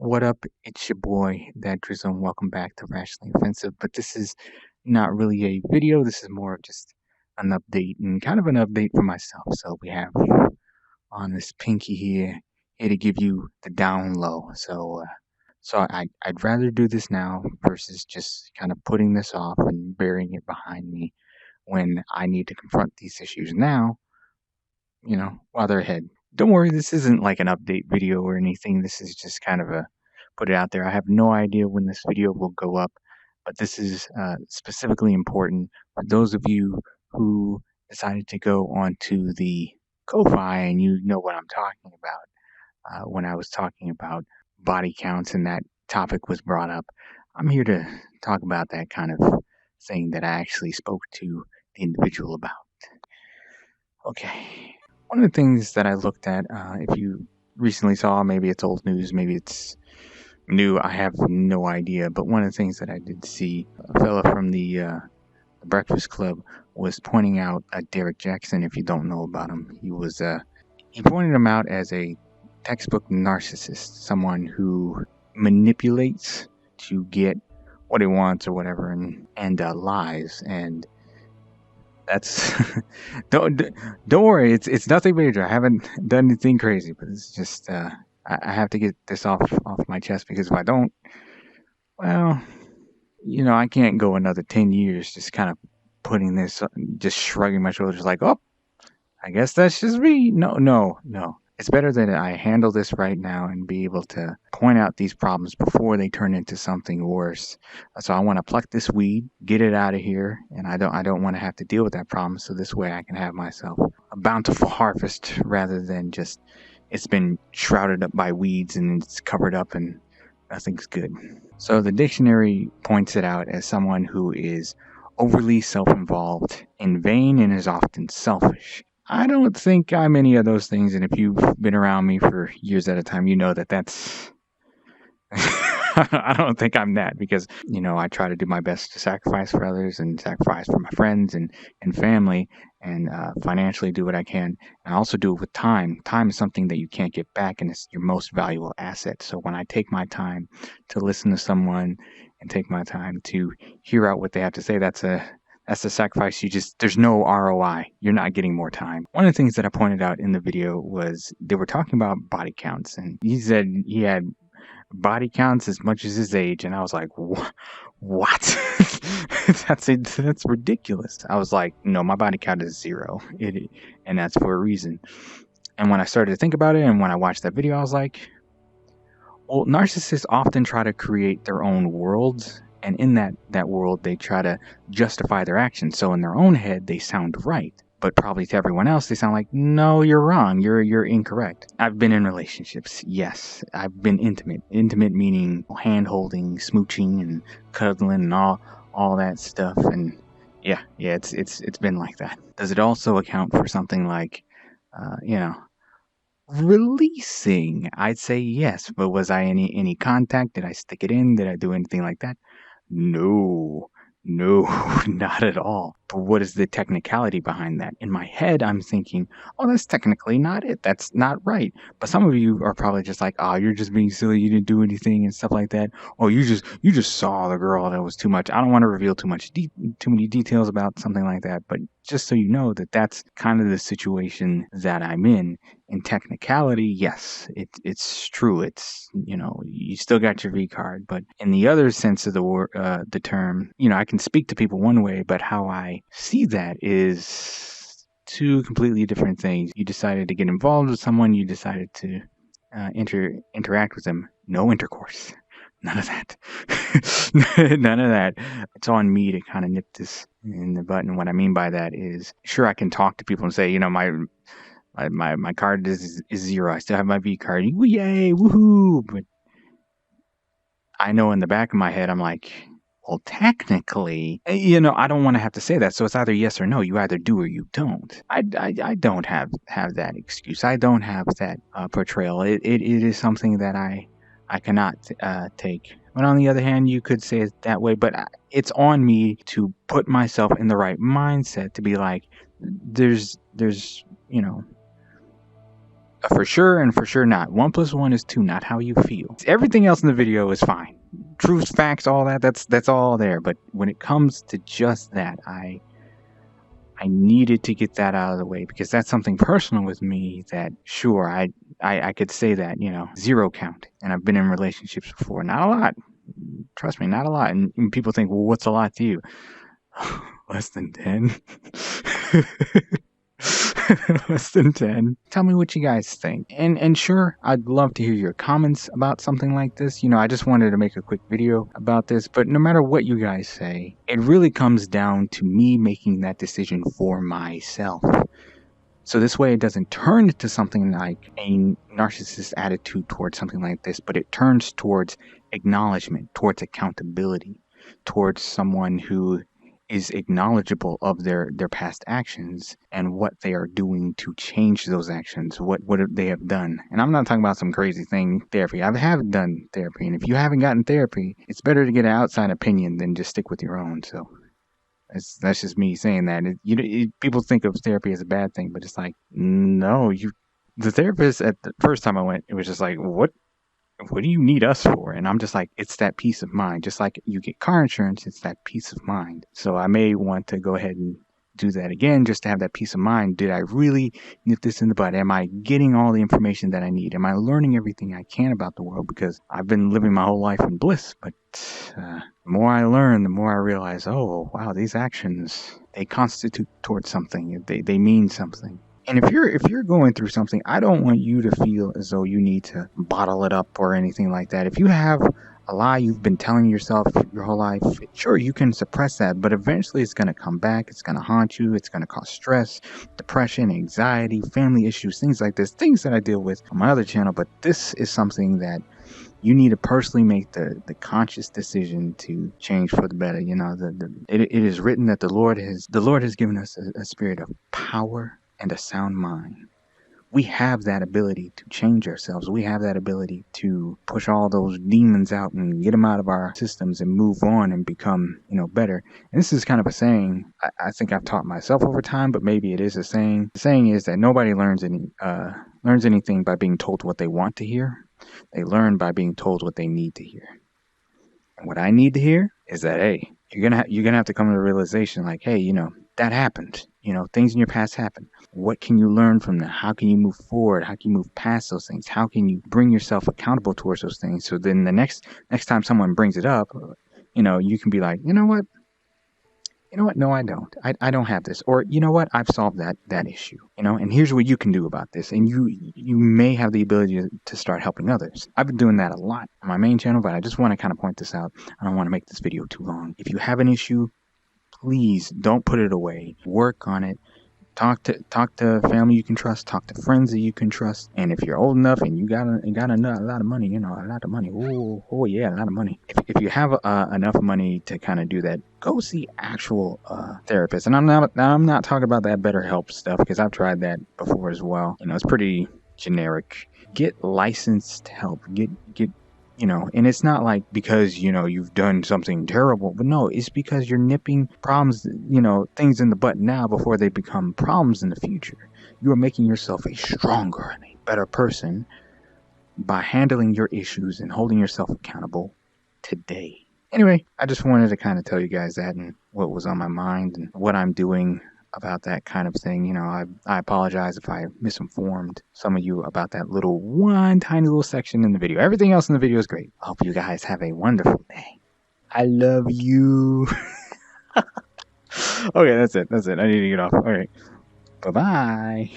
What up? It's your boy, that Drizzleman. Welcome back to Rationally Offensive. But this is not really a video. This is more of just an update and kind of an update for myself. So we have on this pinky here to give you the down low. So I'd rather do this now versus just kind of putting this off and burying it behind me when I need to confront these issues now, while they're ahead. Don't worry, this isn't like an update video or anything. This is just kind of a put it out there. I have no idea when this video will go up, but this is specifically important for those of you who decided to go onto the Ko-Fi and you know what I'm talking about. When I was talking about body counts and that topic was brought up, I'm here to talk about that kind of thing that I actually spoke to the individual about. Okay. One of the things that I looked at, if you recently saw, maybe it's old news, maybe it's new, I have no idea, but one of the things that I did see, a fella from the Breakfast Club was pointing out Derek Jackson. If you don't know about him, he pointed him out as a textbook narcissist, someone who manipulates to get what he wants or whatever, and lies. And that's don't worry, it's nothing major. I haven't done anything crazy, but it's just I have to get this off my chest, because if I don't, well, I can't go another 10 years just kind of putting this, just shrugging my shoulders like, oh, I guess that's just me. No. It's better that I handle this right now and be able to point out these problems before they turn into something worse. So I want to pluck this weed, get it out of here, and I don't want to have to deal with that problem. So this way I can have myself a bountiful harvest rather than just it's been shrouded up by weeds and it's covered up and nothing's good. So the dictionary points it out as someone who is overly self-involved, in vain, and is often selfish. I don't think I'm any of those things, and if you've been around me for years at a time, you know that that's I don't think I'm that, because I try to do my best to sacrifice for others and sacrifice for my friends and family, and financially do what I can. And I also do it with time. Time is something that you can't get back, and it's your most valuable asset. So when I take my time to listen to someone and take my time to hear out what they have to say, that's a sacrifice. There's no ROI. You're not getting more time. One of the things that I pointed out in the video was they were talking about body counts, and he said he had body counts as much as his age, and I was like, what? That's ridiculous. I was like, no, my body count is 0, and that's for a reason. And when I started to think about it, and when I watched that video, I was like, well, narcissists often try to create their own worlds, and in that world, they try to justify their actions. So in their own head, they sound right, but probably to everyone else, they sound like, no, you're wrong. You're incorrect. I've been in relationships. Yes, I've been intimate. Intimate meaning hand-holding, smooching, and cuddling, and all that stuff. And yeah, it's been like that. Does it also account for something like, releasing? I'd say yes, but was I any contact? Did I stick it in? Did I do anything like that? No, not at all. But what is the technicality behind that? In my head, I'm thinking, oh, that's technically not it. That's not right. But some of you are probably just like, oh, you're just being silly. You didn't do anything and stuff like that. Oh, you just saw the girl. That was too much. I don't want to reveal too many details about something like that. But just so you know that that's kind of the situation that I'm in. In technicality, yes, it's true. It's, you still got your V card, but in the other sense of the term, I can speak to people one way, but how I see that is two completely different things. You decided to get involved with someone, you decided to interact with them. No intercourse. None of that. None of that. It's on me to kind of nip this in the butt. And what I mean by that is, sure, I can talk to people and say, my card is 0. I still have my V card. Yay, woohoo! But I know in the back of my head, I'm like, well, technically, I don't want to have to say that. So it's either yes or no. You either do or you don't. I don't have that excuse. I don't have that portrayal. It is something that I cannot take. But on the other hand, you could say it that way. But it's on me to put myself in the right mindset to be like, there's for sure and for sure not. 1 + 1 is 2, not how you feel. Everything else in the video is fine. Truth, facts, all that, that's all there. But when it comes to just that, I needed to get that out of the way because that's something personal with me that, sure, I could say that, 0 count. And I've been in relationships before. Not a lot. Trust me, not a lot. And people think, well, what's a lot to you? Less than 10. Less than 10. Tell me what you guys think. And sure, I'd love to hear your comments about something like this. I just wanted to make a quick video about this, but no matter what you guys say, it really comes down to me making that decision for myself. So this way it doesn't turn into something like a narcissist attitude towards something like this, but it turns towards acknowledgement, towards accountability, towards someone who is acknowledgeable of their past actions and what they are doing to change those actions, what they have done. And I'm not talking about some crazy thing, therapy. I have done therapy, and if you haven't gotten therapy, it's better to get an outside opinion than just stick with your own. So that's just me saying that. People think of therapy as a bad thing, but it's like, no, the therapist at the first time I went, it was just like, what do you need us for? And I'm just like, it's that peace of mind. Just like you get car insurance, it's that peace of mind. So I may want to go ahead and do that again just to have that peace of mind. Did I really nip this in the bud? Am I getting all the information that I need? Am I learning everything I can about the world? Because I've been living my whole life in bliss, but the more I learn, the more I realize, oh, wow, these actions, they constitute towards something. They mean something. And if you're going through something, I don't want you to feel as though you need to bottle it up or anything like that. If you have a lie you've been telling yourself your whole life, sure, you can suppress that, but eventually it's going to come back. It's going to haunt you. It's going to cause stress, depression, anxiety, family issues, things like this, things that I deal with on my other channel. But this is something that you need to personally make the conscious decision to change for the better. It is written that the Lord has given us a spirit of power and a sound mind. We have that ability to change ourselves. We have that ability to push all those demons out and get them out of our systems and move on and become, better. And this is kind of a saying I think I've taught myself over time, but maybe it is a saying. The saying is that nobody learns anything by being told what they want to hear. They learn by being told what they need to hear. And what I need to hear is that, hey, you're gonna have to come to the realization, like, hey, that happened. Things in your past happened. What can you learn from that? How can you move forward? How can you move past those things? How can you bring yourself accountable towards those things? So then the next time someone brings it up, you can be like, you know what? No, I don't. I don't have this. Or, you know what? I've solved that issue. And here's what you can do about this. And you may have the ability to start helping others. I've been doing that a lot on my main channel, but I just want to kind of point this out. I don't want to make this video too long. If you have an issue, please don't put it away. Work on it. Talk to family you can trust. Talk to friends that you can trust. And if you're old enough and you got a lot of money, a lot of money. Oh yeah, a lot of money. If you have enough money to kind of do that, go see actual therapists. And I'm not talking about that BetterHelp stuff because I've tried that before as well. It's pretty generic. Get licensed help. Get and it's not like because, you've done something terrible, but no, it's because you're nipping problems, things in the butt now before they become problems in the future. You are making yourself a stronger and a better person by handling your issues and holding yourself accountable today. Anyway, I just wanted to kind of tell you guys that and what was on my mind and what I'm doing about that kind of thing. I apologize if I misinformed some of you about that one tiny little section in the video. Everything else in the video is great. I hope you guys have a wonderful day. I love you. Okay, that's it. I need to get off. All right. Bye-bye.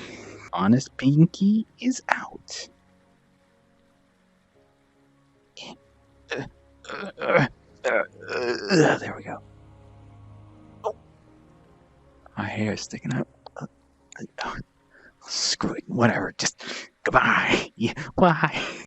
Honest Pinky is out. There we go. My hair is sticking up. Screw it. Whatever. Just goodbye. Yeah. Bye.